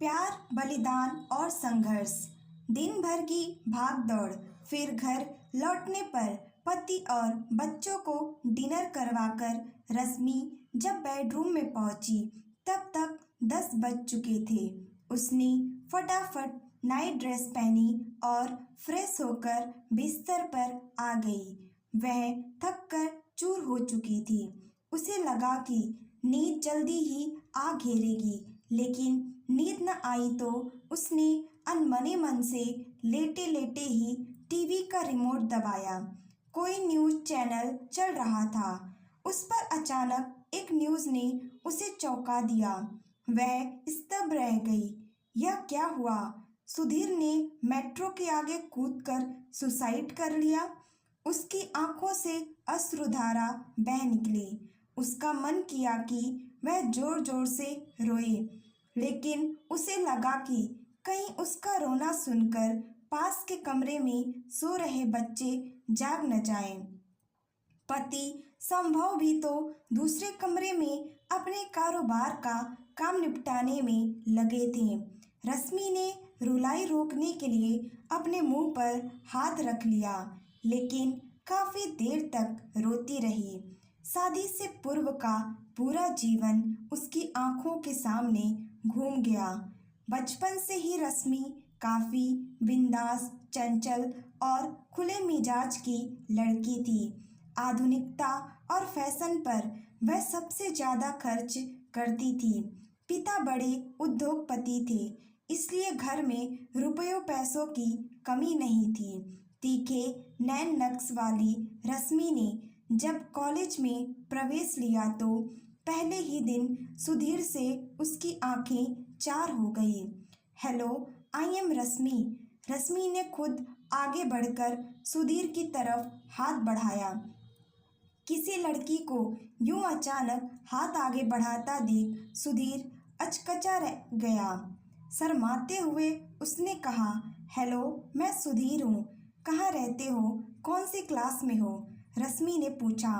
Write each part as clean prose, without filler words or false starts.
प्यार, बलिदान और संघर्ष। दिन भर की भाग दौड़, फिर घर लौटने पर पति और बच्चों को डिनर करवाकर रश्मि जब बेडरूम में पहुंची तब तक 10 बज चुके थे। उसने फटाफट नाइट ड्रेस पहनी और फ्रेश होकर बिस्तर पर आ गई। वह थक कर चूर हो चुकी थी। उसे लगा कि नींद जल्दी ही आ घेरेगी, लेकिन नींद न आई तो उसने अनमने मन से लेटे लेटे ही टीवी का रिमोट दबाया। कोई न्यूज़ चैनल चल रहा था। उस पर अचानक एक न्यूज़ ने उसे चौंका दिया। वह स्तब्ध रह गई। यह क्या हुआ? सुधीर ने मेट्रो के आगे कूदकर सुसाइड कर लिया। उसकी आंखों से अश्रुधारा बह निकली। उसका मन किया कि वह जोर जोर से रोए, लेकिन उसे लगा कि कहीं उसका रोना सुनकर पास के कमरे में सो रहे बच्चे जाग न जाएं। पति संभव भी तो दूसरे कमरे में अपने कारोबार का काम निपटाने में लगे थे। रश्मि ने रुलाई रोकने के लिए अपने मुंह पर हाथ रख लिया, लेकिन काफी देर तक रोती रही। शादी से पूर्व का पूरा जीवन उसकी आंखों के सामने घूम गया। बचपन से ही रश्मि काफी बिंदास, चंचल और खुले मिजाज की लड़की थी। आधुनिकता और फैशन पर वह सबसे ज्यादा खर्च करती थी। पिता बड़े उद्योगपति थे, इसलिए घर में रुपयों पैसों की कमी नहीं थी। तीखे नैन नक्श वाली रश्मि ने जब कॉलेज में प्रवेश लिया तो पहले ही दिन सुधीर से उसकी आंखें चार हो गई। हेलो, आई एम रश्मि। रश्मि ने खुद आगे बढ़कर सुधीर की तरफ हाथ बढ़ाया। किसी लड़की को यूं अचानक हाथ आगे बढ़ाता देख सुधीर अचकचा रह गया। शर्माते हुए उसने कहा, हेलो, मैं सुधीर हूँ। कहाँ रहते हो? कौन सी क्लास में हो? रश्मि ने पूछा।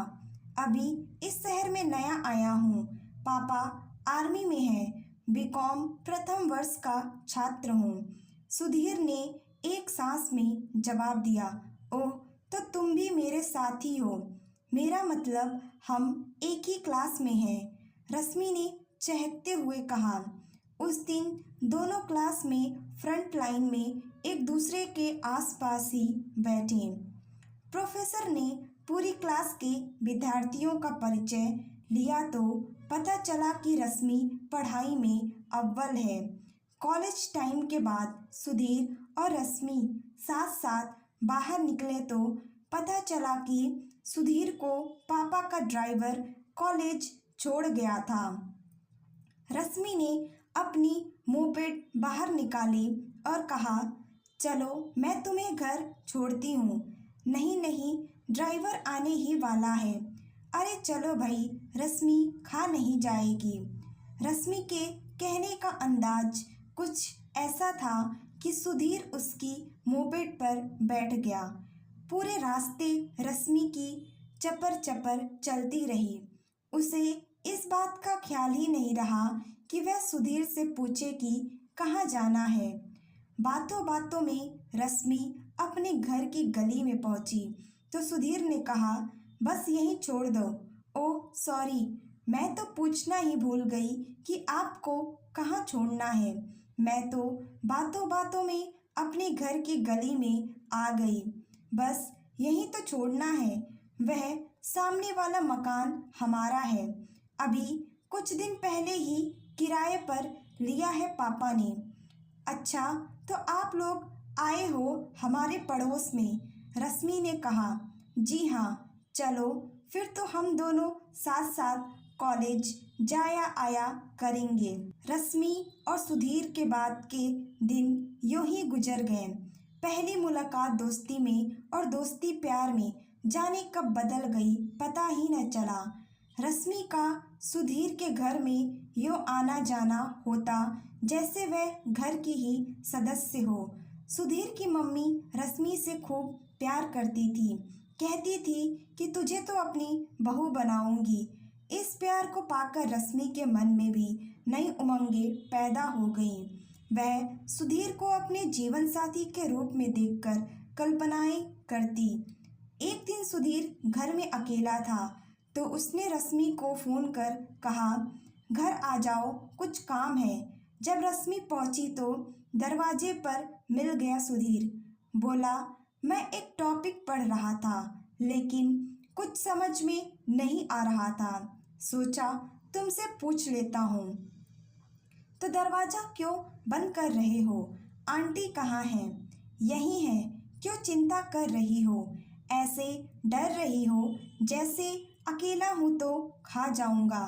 अभी इस शहर में नया आया हूँ। पापा आर्मी में है। बीकॉम प्रथम वर्ष का छात्र हूँ। सुधीर ने एक सांस में जवाब दिया। ओह, तो तुम भी मेरे साथ ही हो। मेरा मतलब हम एक ही क्लास में हैं, रश्मि ने चहकते हुए कहा। उस दिन दोनों क्लास में फ्रंट लाइन में एक दूसरे के आसपास ही बैठे। प्रोफेसर ने पूरी क्लास के विद्यार्थियों का परिचय लिया तो पता चला कि रश्मि पढ़ाई में अव्वल है। कॉलेज टाइम के बाद सुधीर और रश्मि साथ साथ बाहर निकले तो पता चला कि सुधीर को पापा का ड्राइवर कॉलेज छोड़ गया था। रश्मि ने अपनी मोपेड बाहर निकाली और कहा, चलो मैं तुम्हें घर छोड़ती हूँ। नहीं नहीं, ड्राइवर आने ही वाला है। अरे चलो भाई, रश्मि खा नहीं जाएगी। रश्मि के कहने का अंदाज कुछ ऐसा था कि सुधीर उसकी मोपेड पर बैठ गया। पूरे रास्ते रश्मि की चपर चपर चलती रही। उसे इस बात का ख्याल ही नहीं रहा कि वह सुधीर से पूछे कि कहाँ जाना है। बातों बातों में रश्मि अपने घर की गली में पहुंची तो सुधीर ने कहा, बस यहीं छोड़ दो। ओह सॉरी, मैं तो पूछना ही भूल गई कि आपको कहाँ छोड़ना है। मैं तो बातों बातों में अपने घर की गली में आ गई। बस यहीं तो छोड़ना है। वह सामने वाला मकान हमारा है। अभी कुछ दिन पहले ही किराए पर लिया है पापा ने। अच्छा, तो आप लोग आए हो हमारे पड़ोस में, रश्मि ने कहा। जी हाँ, चलो फिर तो हम दोनों साथ साथ कॉलेज जाया आया करेंगे। रश्मि और सुधीर के बाद के दिन यूं ही गुजर गए। पहली मुलाकात दोस्ती में और दोस्ती प्यार में जाने कब बदल गई पता ही न चला। रश्मि का सुधीर के घर में यूं आना जाना होता जैसे वह घर की ही सदस्य हो। सुधीर की मम्मी रश्मि से खूब प्यार करती थी। कहती थी कि तुझे तो अपनी बहू बनाऊंगी। इस प्यार को पाकर रश्मि के मन में भी नई उमंगें पैदा हो गईं। वह सुधीर को अपने जीवन साथी के रूप में देखकर कल्पनाएं करती। एक दिन सुधीर घर में अकेला था तो उसने रश्मि को फोन कर कहा, घर आ जाओ, कुछ काम है। जब रश्मि पहुंची तो दरवाजे पर मिल गया सुधीर। बोला, मैं एक टॉपिक पढ़ रहा था लेकिन कुछ समझ में नहीं आ रहा था, सोचा तुमसे पूछ लेता हूँ। तो दरवाजा क्यों बंद कर रहे हो? आंटी कहाँ हैं? यही हैं। क्यों चिंता कर रही हो? ऐसे डर रही हो जैसे अकेला हूँ तो खा जाऊंगा।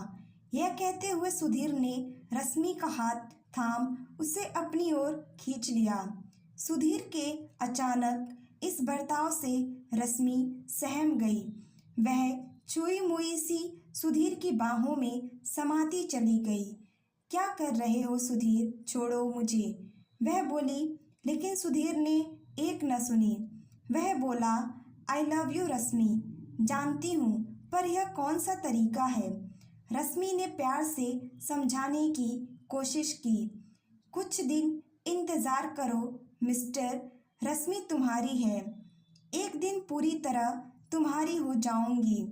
यह कहते हुए सुधीर ने रश्मि का हाथ थाम उसे अपनी ओर खींच लिया। सुधीर के अचानक इस बर्ताव से रश्मि सहम गई। वह छुई मुई सी सुधीर की बाहों में समाती चली गई। क्या कर रहे हो सुधीर, छोड़ो मुझे, वह बोली। लेकिन सुधीर ने एक न सुनी। वह बोला, आई लव यू रश्मि। जानती हूँ, पर यह कौन सा तरीका है? रश्मि ने प्यार से समझाने की कोशिश की। कुछ दिन इंतजार करो मिस्टर, रश्मि तुम्हारी है। एक दिन पूरी तरह तुम्हारी हो जाऊंगी।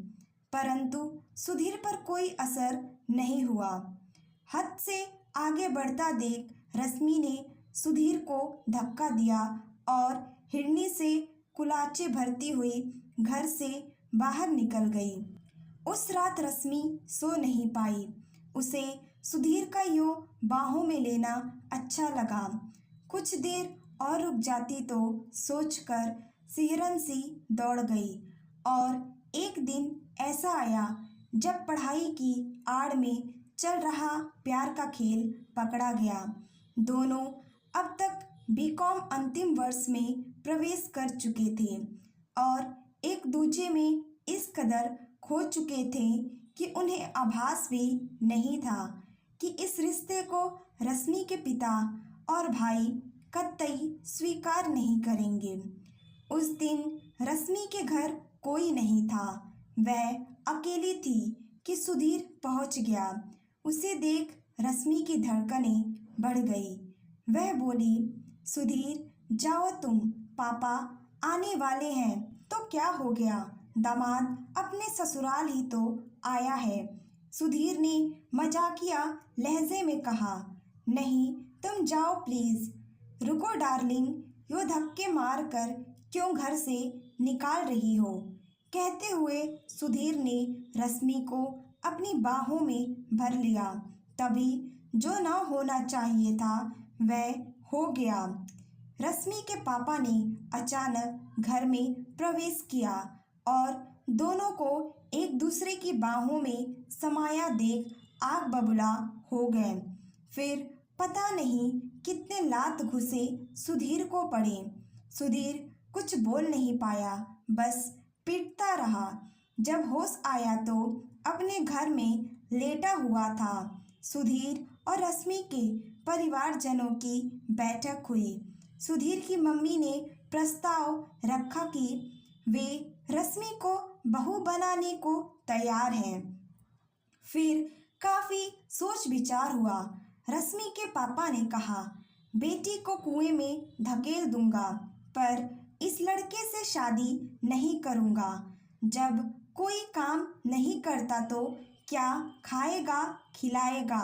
परंतु सुधीर पर कोई असर नहीं हुआ। हद से आगे बढ़ता देख रश्मि ने सुधीर को धक्का दिया और हिरनी से कुलाचे भरती हुई घर से बाहर निकल गई। उस रात रश्मि सो नहीं पाई। उसे सुधीर का यूं बाहों में लेना अच्छा लगा। कुछ देर और रुक जाती तो सोचकर सिहरन सी दौड़ गई। और एक दिन ऐसा आया जब पढ़ाई की आड़ में चल रहा प्यार का खेल पकड़ा गया। दोनों अब तक बीकॉम अंतिम वर्ष में प्रवेश कर चुके थे और एक दूजे में इस कदर खो चुके थे कि उन्हें आभास भी नहीं था कि इस रिश्ते को रश्मि के पिता और भाई कतई स्वीकार नहीं करेंगे। उस दिन रश्मि के घर कोई नहीं था। वह अकेली थी कि सुधीर पहुंच गया। उसे देख रश्मि की धड़कनें बढ़ गई। वह बोली, सुधीर जाओ तुम, पापा आने वाले हैं। तो क्या हो गया, दामाद अपने ससुराल ही तो आया है। सुधीर ने मजाकिया लहजे में कहा। नहीं, तुम जाओ प्लीज। रुको डार्लिंग, यो धक्के मार कर क्यों घर से निकाल रही हो? कहते हुए सुधीर ने रश्मि को अपनी बाहों में भर लिया। तभी जो न होना चाहिए था वह हो गया। रश्मि के पापा ने अचानक घर में प्रवेश किया और दोनों को एक दूसरे की बाहों में समाया देख आग बबूला हो गए। फिर पता नहीं कितने लात घुसे सुधीर को पड़े। सुधीर कुछ बोल नहीं पाया, बस पीटता रहा। जब होश आया तो अपने घर में लेटा हुआ था। सुधीर और रश्मि के परिवारजनों की बैठक हुई। सुधीर की मम्मी ने प्रस्ताव रखा कि वे रश्मि को बहू बनाने को तैयार हैं। फिर काफी सोच विचार हुआ। रश्मि के पापा ने कहा, बेटी को कुएं में धकेल दूंगा, पर इस लड़के से शादी नहीं करूंगा। जब कोई काम नहीं करता तो क्या खाएगा खिलाएगा।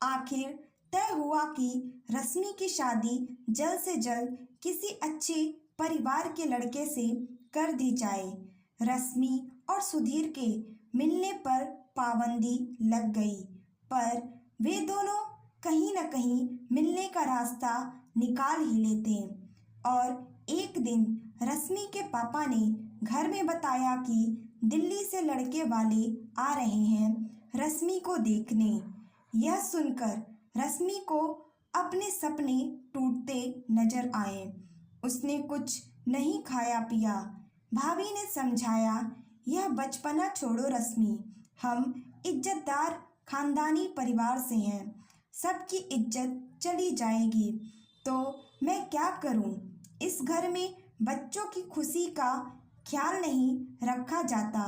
आखिर तय हुआ कि रश्मि की शादी जल्द से जल्द किसी अच्छे परिवार के लड़के से कर दी जाए। रश्मि और सुधीर के मिलने पर पाबंदी लग गई, पर वे दोनों कहीं न कहीं मिलने का रास्ता निकाल ही लेते। और एक दिन रश्मि के पापा ने घर में बताया कि दिल्ली से लड़के वाले आ रहे हैं रश्मि को देखने। यह सुनकर रश्मि को अपने सपने टूटते नजर आए। उसने कुछ नहीं खाया पिया। भाभी ने समझाया, यह बचपना छोड़ो रश्मि, हम इज्जतदार खानदानी परिवार से हैं, सबकी इज्जत चली जाएगी तो मैं क्या करूं? इस घर में बच्चों की खुशी का ख्याल नहीं रखा जाता।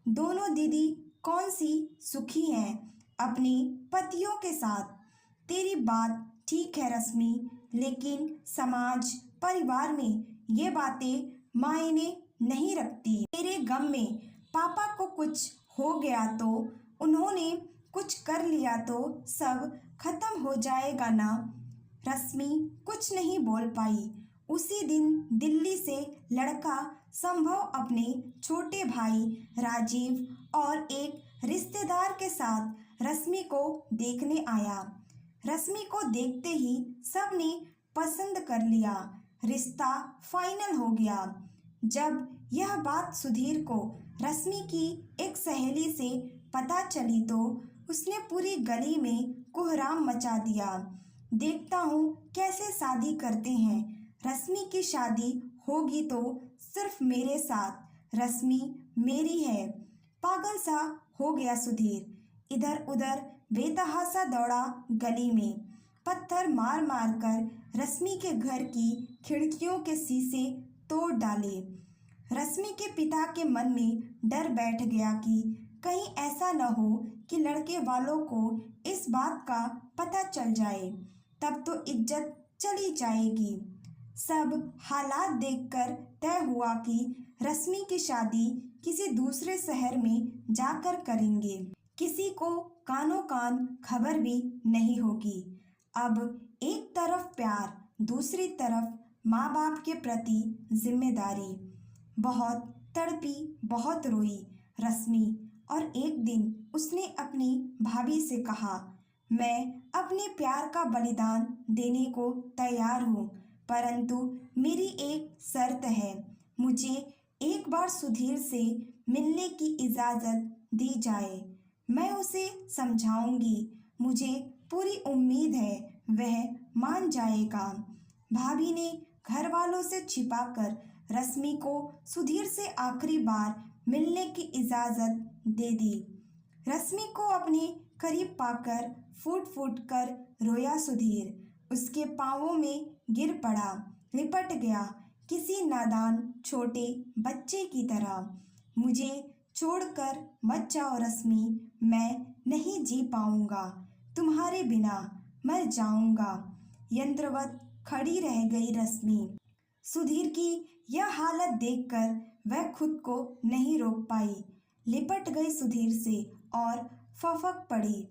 दोनों दीदी कौन सी सुखी हैं अपने पतियों के साथ। तेरी बात ठीक है रश्मि, लेकिन समाज परिवार में ये बातें मायने नहीं रखती। मेरे गम में पापा को कुछ हो गया तो, उन्होंने कुछ कर लिया तो सब खत्म हो जाएगा ना। रश्मि कुछ नहीं बोल पाई। उसी दिन दिल्ली से लड़का संभव अपने छोटे भाई राजीव और एक रिश्तेदार के साथ रश्मि को देखने आया। रश्मि को देखते ही सबने पसंद कर लिया। रिश्ता फाइनल हो गया। जब यह बात सुधीर को रश्मि की एक सहेली से पता चली तो उसने पूरी गली में कोहराम मचा दिया। देखता हूँ कैसे शादी करते हैं। रश्मि की शादी होगी तो सिर्फ मेरे साथ। रश्मि मेरी है। पागल सा हो गया सुधीर। इधर उधर बेतहासा दौड़ा गली में। पत्थर मार मार कर रश्मि के घर की खिड़कियों के शीशे तोड़ डाले। रश्मि के पिता के मन में डर बैठ गया कि कहीं ऐसा न हो कि लड़के वालों को इस बात का पता चल जाए, तब तो इज्जत चली जाएगी। सब हालात देखकर तय हुआ कि रश्मि की शादी किसी दूसरे शहर में जाकर करेंगे। किसी को कानों कान खबर भी नहीं होगी। अब एक तरफ प्यार, दूसरी तरफ माँ बाप के प्रति जिम्मेदारी। बहुत तड़पी, बहुत रोई रश्मि, और एक दिन उसने अपनी भाभी से कहा, मैं अपने प्यार का बलिदान देने को तैयार हूँ, परंतु मेरी एक शर्त है। मुझे एक बार सुधीर से मिलने की इजाज़त दी जाए। मैं उसे समझाऊंगी। मुझे पूरी उम्मीद है वह मान जाएगा। भाभी ने घर वालों से छिपाकर रश्मि को सुधीर से आखिरी बार मिलने की इजाज़त दे दी। रश्मि को अपने करीब पाकर फूट फूट कर रोया सुधीर। उसके पाँवों में गिर पड़ा, लिपट गया किसी नादान छोटे बच्चे की तरह। मुझे छोड़कर मत जाओ रश्मि, मैं नहीं जी पाऊंगा तुम्हारे बिना, मर जाऊंगा। यंत्रवत खड़ी रह गई रश्मि। सुधीर की यह हालत देखकर वह खुद को नहीं रोक पाई। लिपट गई सुधीर से और फफक पड़ी।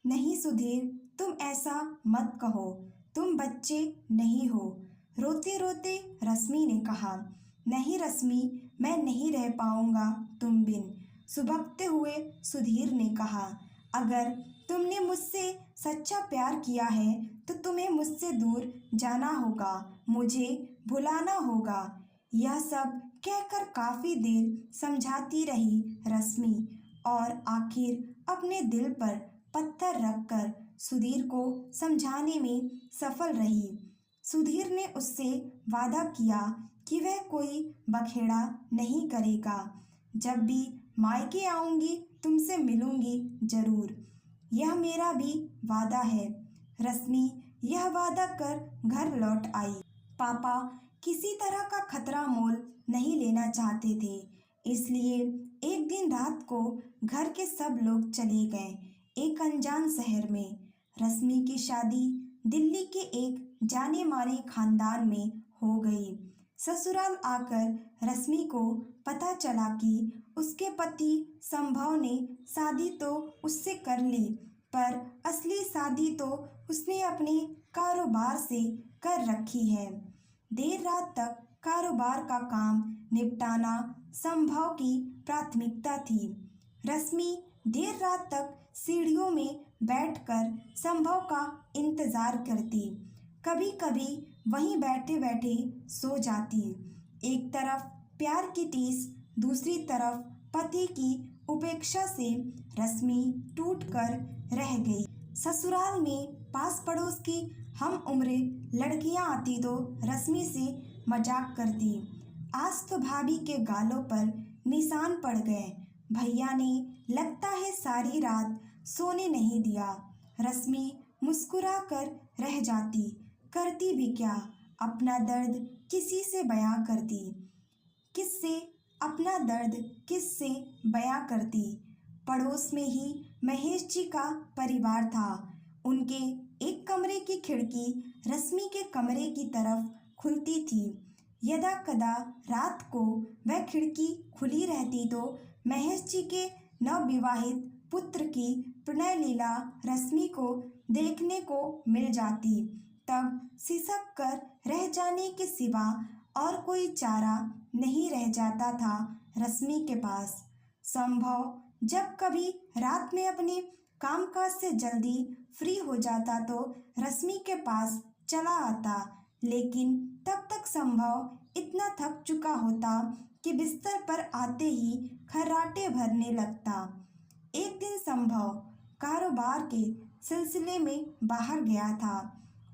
नहीं सुधीर, तुम ऐसा मत कहो, तुम बच्चे नहीं हो। रोते रोते रश्मि ने कहा। नहीं रश्मि, मैं नहीं रह पाऊंगा तुम बिन। सुबकते हुए सुधीर ने कहा, अगर तुमने मुझसे सच्चा प्यार किया है तो तुम्हें मुझसे दूर जाना होगा, मुझे भुलाना होगा। यह सब कहकर काफी देर समझाती रही रश्मि और आखिर अपने दिल पर पत्थर रखकर सुधीर को समझाने में सफल रही। सुधीर ने उससे वादा किया कि वह कोई बखेड़ा नहीं करेगा। जब भी मायके आऊंगी तुमसे मिलूंगी जरूर, यह मेरा भी वादा है। रश्मि यह वादा कर घर लौट आई। पापा किसी तरह का खतरा मोल नहीं लेना चाहते थे, इसलिए एक दिन रात को घर के सब लोग चले गए एक अनजान शहर में। रश्मि की शादी दिल्ली के एक जाने माने खानदान में हो गई। ससुराल आकर रश्मि को पता चला कि उसके पति संभव ने शादी तो उससे कर ली, पर असली शादी तो उसने अपने कारोबार से कर रखी है। देर रात तक कारोबार का काम निपटाना संभव की प्राथमिकता थी। रश्मि देर रात तक सीढ़ियों में बैठकर संभव का इंतजार करती। कभी कभी वहीं बैठे बैठे सो जाती। एक तरफ प्यार की टीस, दूसरी तरफ पति की उपेक्षा से रश्मि टूटकर रह गई। ससुराल में पास पड़ोस की हम उम्र लड़कियां आती तो रश्मि से मजाक करती। आज तो भाभी के गालों पर निशान पड़ गए। भैया ने लगता है सारी रात सोने नहीं दिया। रश्मि मुस्कुरा कर रह जाती। करती भी क्या, अपना दर्द किसी से बयां करती। किससे अपना दर्द किससे बयां करती। पड़ोस में ही महेश जी का परिवार था। उनके एक कमरे की खिड़की रश्मि के कमरे की तरफ खुलती थी। यदा कदा रात को वह खिड़की खुली रहती तो महेश जी के नवविवाहित पुत्र की प्रणय लीला रश्मि को देखने को मिल जाती। तब सिसक कर रह जाने के सिवा और कोई चारा नहीं रह जाता था रश्मि के पास। संभव जब कभी रात में अपने कामकाज से जल्दी फ्री हो जाता तो रश्मि के पास चला आता, लेकिन तब तक संभव इतना थक चुका होता कि बिस्तर पर आते ही खर्राटे भरने लगता। एक दिन संभव कारोबार के सिलसिले में बाहर गया था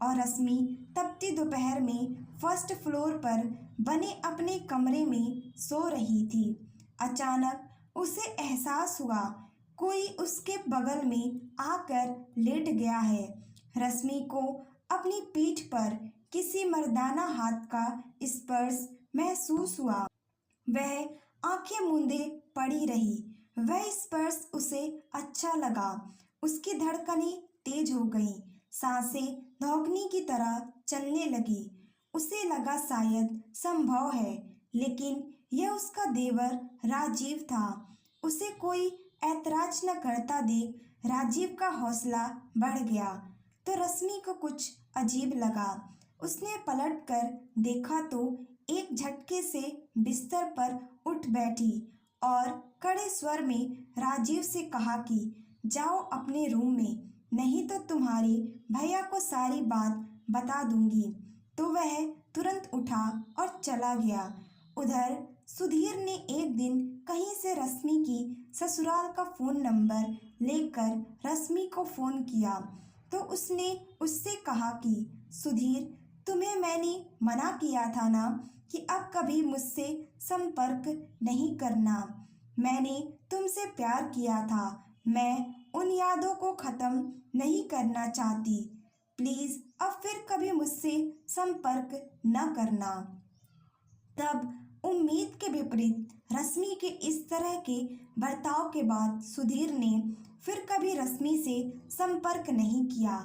और रश्मि तपती दोपहर में फर्स्ट फ्लोर पर बने अपने कमरे में सो रही थी। अचानक उसे एहसास हुआ कोई उसके बगल में आकर लेट गया है। रश्मि को अपनी पीठ पर किसी मर्दाना हाथ का स्पर्श महसूस हुआ। वह आंखें मूंदे पड़ी रही। वह स्पर्श उसे अच्छा लगा। उसकी धड़कनें तेज हो गईं, सांसें धौंकनी की तरह चलने लगी। उसे लगा शायद संभव है, लेकिन यह उसका देवर राजीव था। उसे कोई ऐतराज न करता देख राजीव का हौसला बढ़ गया तो रश्मि को कुछ अजीब लगा। उसने पलट कर देखा तो एक झटके से बिस्तर पर उठ बैठी और कड़े स्वर में राजीव से कहा कि जाओ अपने रूम में, नहीं तो तुम्हारे भैया को सारी बात बता दूंगी। तो वह तुरंत उठा और चला गया। उधर सुधीर ने एक दिन कहीं से रश्मि की ससुराल का फ़ोन नंबर लेकर रश्मि को फ़ोन किया तो उसने उससे कहा कि सुधीर, तुम्हें मैंने मना किया था ना कि अब कभी मुझसे संपर्क नहीं करना। मैंने तुमसे प्यार किया था। मैं उन यादों को ख़त्म नहीं करना चाहती। प्लीज़ अब फिर कभी मुझसे संपर्क न करना। तब उम्मीद के विपरीत रश्मि के इस तरह के बर्ताव के बाद सुधीर ने फिर कभी रश्मि से संपर्क नहीं किया।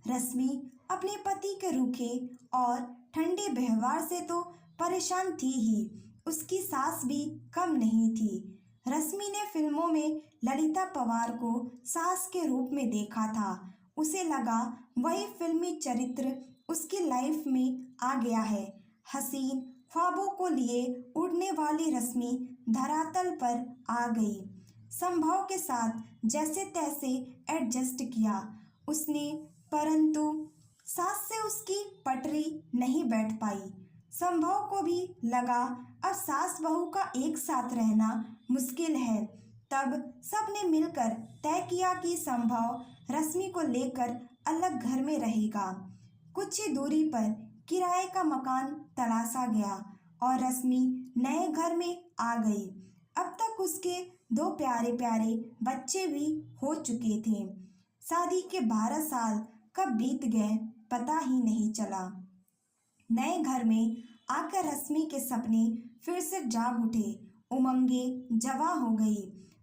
रश्मि अपने पति के रूखे और ठंडे व्यवहार से तो परेशान थी ही, उसकी सास भी कम नहीं थी। रश्मि ने फिल्मों में ललिता पवार को सास के रूप में देखा था। उसे लगा वही फिल्मी चरित्र उसकी लाइफ में आ गया है। हसीन ख्वाबों को लिए उड़ने वाली रश्मि धरातल पर आ गई। संभव के साथ जैसे तैसे एडजस्ट किया उसने, परंतु सास से उसकी पटरी नहीं बैठ पाई। संभव को भी लगा अब सास बहू का एक साथ रहना मुश्किल है। तब सबने मिलकर तय किया कि संभव रश्मि को लेकर अलग घर में रहेगा। कुछ ही दूरी पर किराए का मकान तलाशा गया और रश्मि नए घर में आ गई। अब तक उसके 2 प्यारे प्यारे बच्चे भी हो चुके थे। शादी के 12 साल कब बीत गए पता ही नहीं चला। नए घर में आकर रश्मि के सपने फिर से जाग उठे। उमंगें जवां हो गई।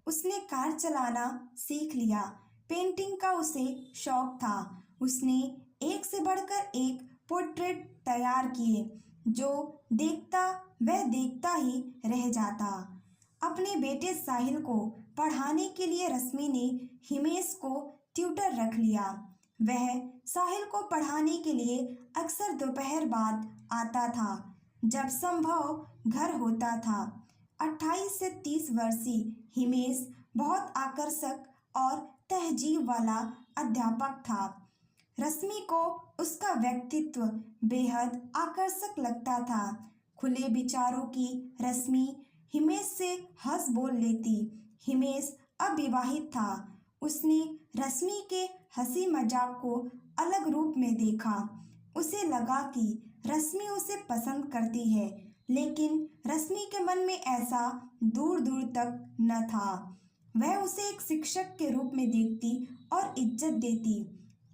उसने कार चलाना सीख लिया। पेंटिंग का उसे शौक था। उसने एक से बढ़कर एक पोर्ट्रेट तैयार किए। जो देखता वह देखता ही रह जाता। अपने बेटे साहिल को पढ़ाने के लिए रश्मि ने हिमेश को ट्यूटर रख लिया। वह साहिल को पढ़ाने के लिए अक्सर दोपहर बाद आता था जब संभव घर होता था। 28 से 30 वर्षीय हिमेश बहुत आकर्षक और तहजीब वाला अध्यापक था। रश्मि को उसका व्यक्तित्व बेहद आकर्षक लगता था। खुले विचारों की रश्मि हिमेश से हंस बोल लेती। हिमेश अविवाहित था। उसने रश्मि के हंसी मजाक को अलग रूप में देखा। उसे लगा कि रश्मि उसे पसंद करती है, लेकिन रश्मि के मन में ऐसा दूर दूर तक न था। वह उसे एक शिक्षक के रूप में देखती और इज्जत देती।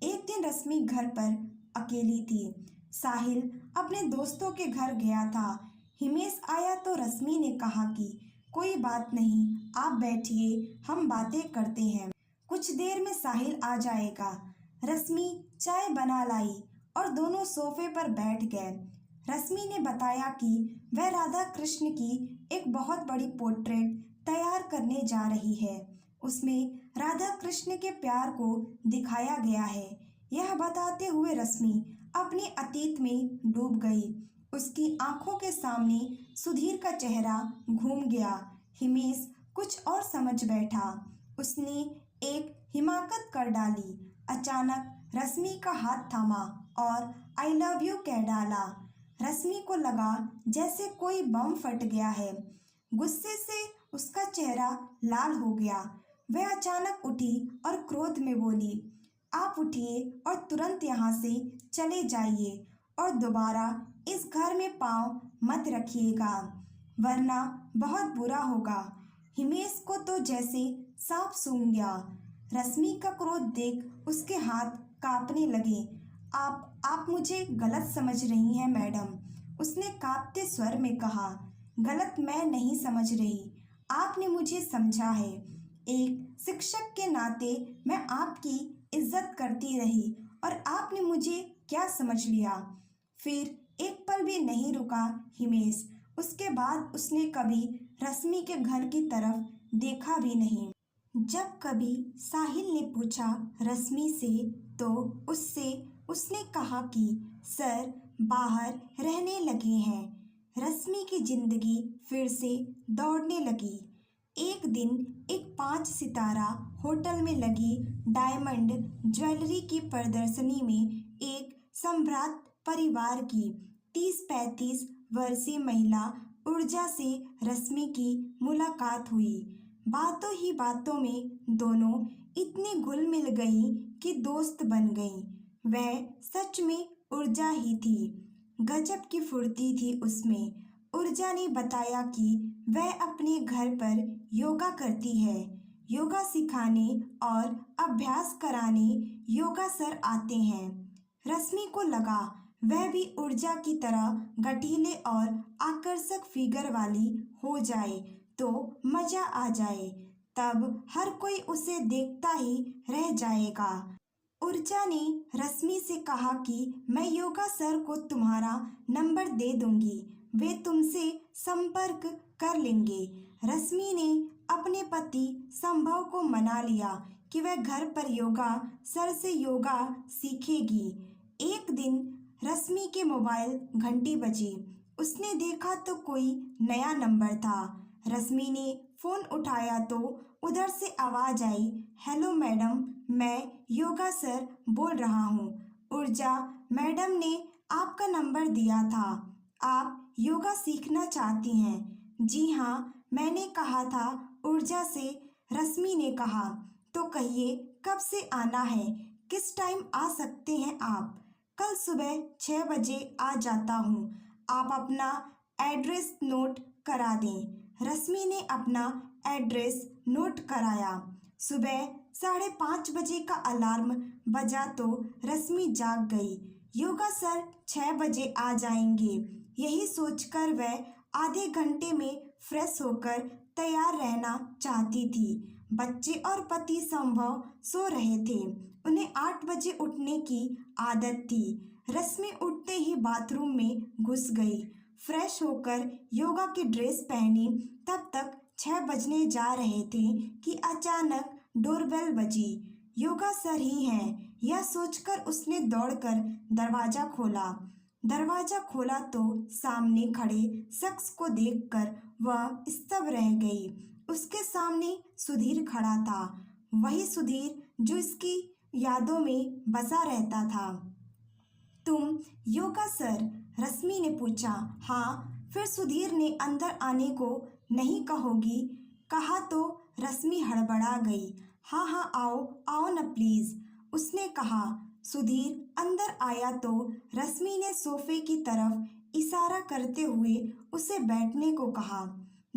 एक दिन रश्मि घर पर अकेली थी। साहिल अपने दोस्तों के घर गया था। हिमेश आया तो रश्मि ने कहा कि कोई बात नहीं, आप बैठिए, हम बातें करते हैं। कुछ देर में साहिल आ जाएगा। रश्मि चाय बना लाई और दोनों सोफे पर बैठ गए। रश्मि ने बताया कि वह राधा कृष्ण की एक बहुत बड़ी पोर्ट्रेट तैयार करने जा रही है। उसमें राधा कृष्ण के प्यार को दिखाया गया है। यह बताते हुए रश्मि अपने अतीत में डूब गई। उसकी आंखों के सामने सुधीर का चेहरा घूम गया। हिमेश कुछ और समझ बैठा। उसने एक हिमाकत कर डाली। अचानक रश्मि का हाथ थामा और आई लव यू कह डाला। रश्मि को लगा जैसे कोई बम फट गया है। गुस्से से उसका चेहरा लाल हो गया। वह अचानक उठी और क्रोध में बोली, आप उठिए और तुरंत यहाँ से चले जाइए और दोबारा इस घर में पाँव मत रखिएगा, वरना बहुत बुरा होगा। हिमेश को तो जैसे सांप सूंघ गया। रश्मि का क्रोध देख उसके हाथ कांपने लगे। आप मुझे गलत समझ रही हैं मैडम, उसने कांपते स्वर में कहा। गलत मैं नहीं समझ रही, आपने मुझे समझा है। एक शिक्षक के नाते मैं आपकी इज्जत करती रही और आपने मुझे क्या समझ लिया। फिर एक पल भी नहीं रुका हिमेश। उसके बाद उसने कभी रश्मि के घर की तरफ देखा भी नहीं। जब कभी साहिल ने पूछा रश्मि से तो उसने कहा कि सर बाहर रहने लगे हैं। रश्मि की जिंदगी फिर से दौड़ने लगी। एक दिन एक 5 सितारा होटल में लगी डायमंड ज्वेलरी की प्रदर्शनी में एक सम्भ्रांत परिवार की 30-35 वर्षीय महिला ऊर्जा से रश्मि की मुलाकात हुई। बातों ही बातों में दोनों इतनी घुल मिल गई कि दोस्त बन गई। वह सच में ऊर्जा ही थी। गजब की फुर्ती थी उसमें। ऊर्जा ने बताया कि वह अपने घर पर योगा करती है। योगा सिखाने और अभ्यास कराने योगा सर आते हैं। रश्मि को लगा वह भी ऊर्जा की तरह गठीले और आकर्षक फिगर वाली हो जाए तो मजा आ जाए। तब हर कोई उसे देखता ही रह जाएगा। ऊर्जा ने रश्मि से कहा कि मैं योगा सर को तुम्हारा नंबर दे दूंगी, वे तुमसे संपर्क कर लेंगे। रश्मि ने अपने पति संभव को मना लिया कि वह घर पर योगा सर से योगा सीखेगी। एक दिन रश्मि के मोबाइल घंटी बजी। उसने देखा तो कोई नया नंबर था। रश्मि ने फोन उठाया तो उधर से आवाज आई, हेलो मैडम, मैं योगा सर बोल रहा हूँ। ऊर्जा मैडम ने आपका नंबर दिया था, आप योगा सीखना चाहती हैं। जी हाँ, मैंने कहा था ऊर्जा से। रश्मि ने कहा, तो कहिए कब से आना है, किस टाइम आ सकते हैं आप। कल सुबह 6 बजे आ जाता हूँ, आप अपना एड्रेस नोट करा दें। रश्मि ने अपना एड्रेस नोट कराया। सुबह 5:30 बजे का अलार्म बजा तो रश्मि जाग गई। योगा सर 6 बजे आ जाएंगे, यही सोचकर वह आधे घंटे में फ्रेश होकर तैयार रहना चाहती थी। बच्चे और पति संभव सो रहे थे। उन्हें 8 बजे उठने की आदत थी। रश्मि उठते ही बाथरूम में घुस गई। फ्रेश होकर योगा की ड्रेस पहनी। तब तक 6 बजने जा रहे थे कि अचानक डोरबेल बजी। योगा सर ही हैं, यह सोचकर उसने दौड़कर दरवाजा खोला तो सामने खड़े शख्स को देखकर वह स्तब्ध रह गई। उसके सामने सुधीर खड़ा था, वही सुधीर जो इसकी यादों में बसा रहता था। तुम योगा सर? रश्मि ने पूछा। हाँ। फिर सुधीर ने अंदर आने को नहीं कहोगी कहा तो रश्मि हड़बड़ा गई। हाँ आओ आओ न प्लीज, उसने कहा। सुधीर अंदर आया तो रश्मि ने सोफे की तरफ इशारा करते हुए उसे बैठने को कहा।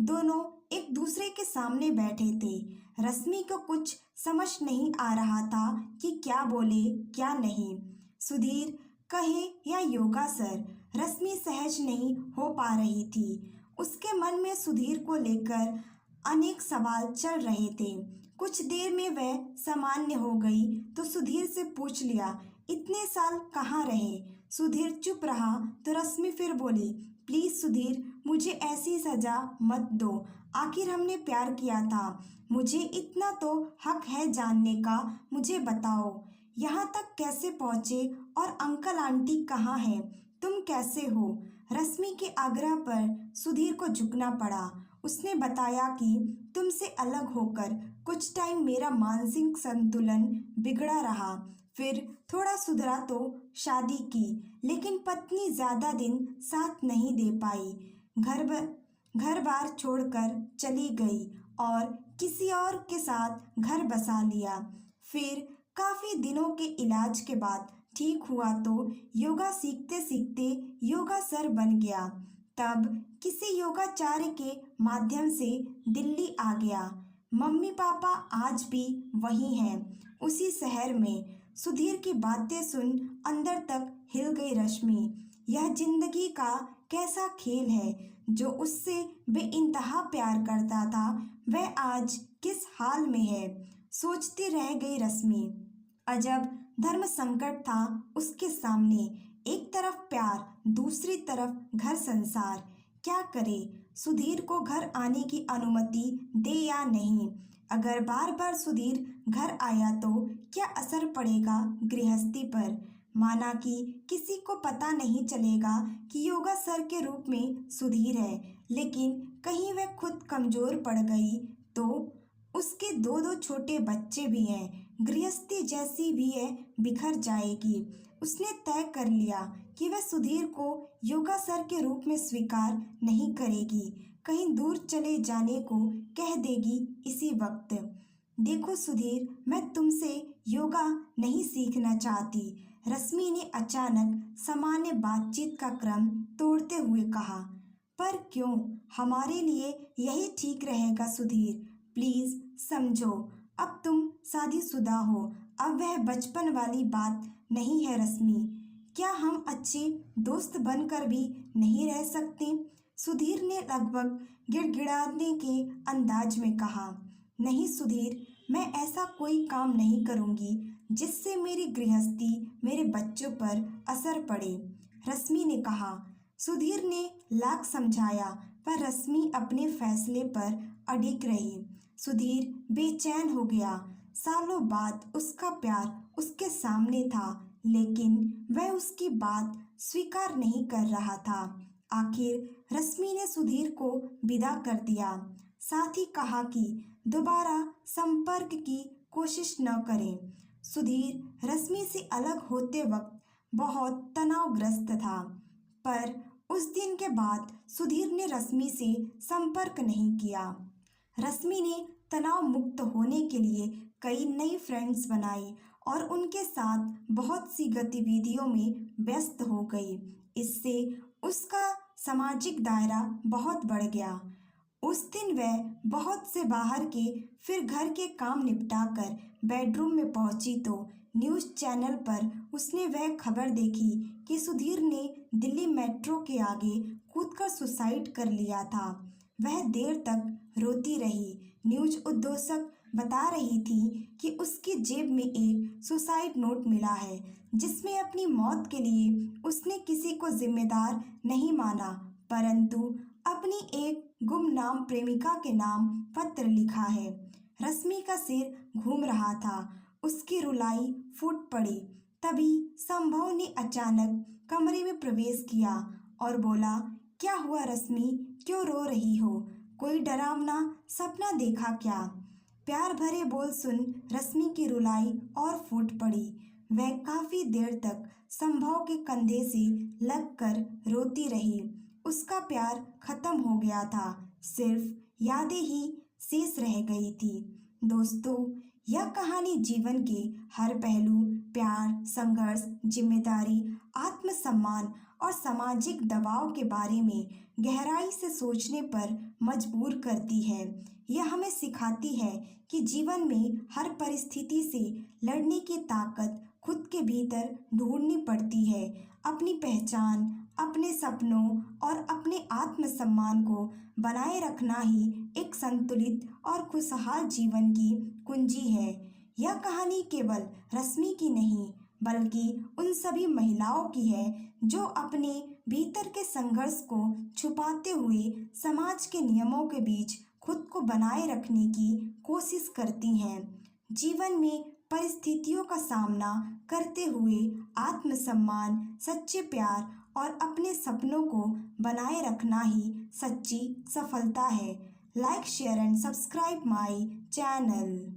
दोनों एक दूसरे के सामने बैठे थे। रश्मि को कुछ समझ नहीं आ रहा था कि क्या बोले क्या नहीं। सुधीर कहे या योगा सर, रश्मि सहज नहीं हो पा रही थी। उसके मन में सुधीर को लेकर अनेक सवाल चल रहे थे। कुछ देर में वह सामान्य हो गई तो सुधीर से पूछ लिया, इतने साल कहाँ रहे? सुधीर चुप रहा तो रश्मि फिर बोली, प्लीज सुधीर, मुझे ऐसी सजा मत दो। आखिर हमने प्यार किया था। मुझे इतना तो हक है जानने का। मुझे बताओ यहाँ तक कैसे पहुँचे और अंकल आंटी कहाँ हैं? तुम कैसे हो? रश्मि के आग्रह पर सुधीर को झुकना पड़ा। उसने बताया कि तुमसे अलग होकर कुछ टाइम मेरा मानसिक संतुलन बिगड़ा रहा, फिर थोड़ा सुधरा तो शादी की, लेकिन पत्नी ज्यादा दिन साथ नहीं दे पाई। घर बार छोड़कर चली गई और किसी और के साथ घर बसा लिया। फिर काफी दिनों के इलाज के बाद ठीक हुआ तो योगा सीखते सीखते योगा सर बन गया। तब किसी योगाचार्य के माध्यम से दिल्ली आ गया। मम्मी पापा आज भी वही हैं, उसी शहर में। सुधीर की बातें सुन अंदर तक हिल गई रश्मि। यह जिंदगी का कैसा खेल है। जो उससे बेइंतहा प्यार करता था वह आज किस हाल में है, सोचती रह गई रश्मि। अजब धर्म संकट था उसके सामने। एक तरफ प्यार, दूसरी तरफ घर संसार। क्या करे? सुधीर को घर आने की अनुमति दे या नहीं? अगर बार बार सुधीर घर आया तो क्या असर पड़ेगा गृहस्थी पर? माना कि किसी को पता नहीं चलेगा कि योगा सर के रूप में सुधीर है, लेकिन कहीं वह खुद कमजोर पड़ गई तो? उसके दो दो छोटे बच्चे भी हैं, गृहस्थी जैसी भी है बिखर जाएगी। उसने तय कर लिया कि वह सुधीर को योगा सर के रूप में स्वीकार नहीं करेगी। कहीं दूर चले जाने को कह देगी इसी वक्त। देखो सुधीर, मैं तुमसे योगा नहीं सीखना चाहती, रश्मि ने अचानक सामान्य बातचीत का क्रम तोड़ते हुए कहा। पर क्यों? हमारे लिए यही ठीक रहेगा सुधीर। प्लीज समझो, अब तुम शादीशुदा हो। अब वह बचपन वाली बात नहीं है रश्मि। क्या हम अच्छे दोस्त बनकर भी नहीं रह सकते? सुधीर ने लगभग गिड़गिड़ाने के अंदाज में कहा। नहीं सुधीर, मैं ऐसा कोई काम नहीं करूंगी जिससे मेरी गृहस्थी, मेरे बच्चों पर असर पड़े, रश्मि ने कहा। सुधीर ने लाख समझाया पर रश्मि अपने फैसले पर अडिग रही। सुधीर बेचैन हो गया। सालों बाद उसका प्यार उसके सामने था, लेकिन वह उसकी बात स्वीकार नहीं कर रहा था। आखिर रश्मि ने सुधीर को विदा कर दिया, साथ ही कहा कि दोबारा संपर्क की कोशिश न करें। सुधीर रश्मि से अलग होते वक्त बहुत तनावग्रस्त था, पर उस दिन के बाद सुधीर ने रश्मि से संपर्क नहीं किया। रश्मि ने तनाव मुक्त होने के लिए कई नई फ्रेंड्स बनाई और उनके साथ बहुत सी गतिविधियों में व्यस्त हो गई। इससे उसका सामाजिक दायरा बहुत बढ़ गया। उस दिन वह बहुत से बाहर के फिर घर के काम निपटाकर बेडरूम में पहुंची तो न्यूज़ चैनल पर उसने वह खबर देखी कि सुधीर ने दिल्ली मेट्रो के आगे कूदकर सुसाइड कर लिया था। वह देर तक रोती रही। न्यूज़ उद्घोषक बता रही थी कि उसकी जेब में एक सुसाइड नोट मिला है, जिसमें अपनी मौत के लिए उसने किसी को जिम्मेदार नहीं माना, परंतु अपनी एक गुमनाम प्रेमिका के नाम पत्र लिखा है। रश्मि का सिर घूम रहा था, उसकी रुलाई फूट पड़ी। तभी संभव ने अचानक कमरे में प्रवेश किया और बोला, क्या हुआ रश्मि, क्यों रो रही हो? कोई डरावना सपना देखा क्या? प्यार भरे बोल सुन रश्मि की रुलाई और फूट पड़ी। वह काफी देर तक संभव के कंधे से लगकर रोती रही। उसका प्यार खत्म हो गया था, सिर्फ यादें ही शेष रह गई थी। दोस्तों, यह कहानी जीवन के हर पहलू, प्यार, संघर्ष, जिम्मेदारी, आत्मसम्मान और सामाजिक दबाव के बारे में गहराई से सोचने पर मजबूर करती है। यह हमें सिखाती है कि जीवन में हर परिस्थिति से लड़ने की ताकत खुद के भीतर ढूंढनी पड़ती है। अपनी पहचान, अपने सपनों और अपने आत्मसम्मान को बनाए रखना ही एक संतुलित और खुशहाल जीवन की कुंजी है। यह कहानी केवल रश्मि की नहीं, बल्कि उन सभी महिलाओं की है जो अपने भीतर के संघर्ष को छुपाते हुए समाज के नियमों के बीच खुद को बनाए रखने की कोशिश करती हैं। जीवन में परिस्थितियों का सामना करते हुए आत्मसम्मान, सच्चे प्यार और अपने सपनों को बनाए रखना ही सच्ची सफलता है। Like, share and subscribe my channel.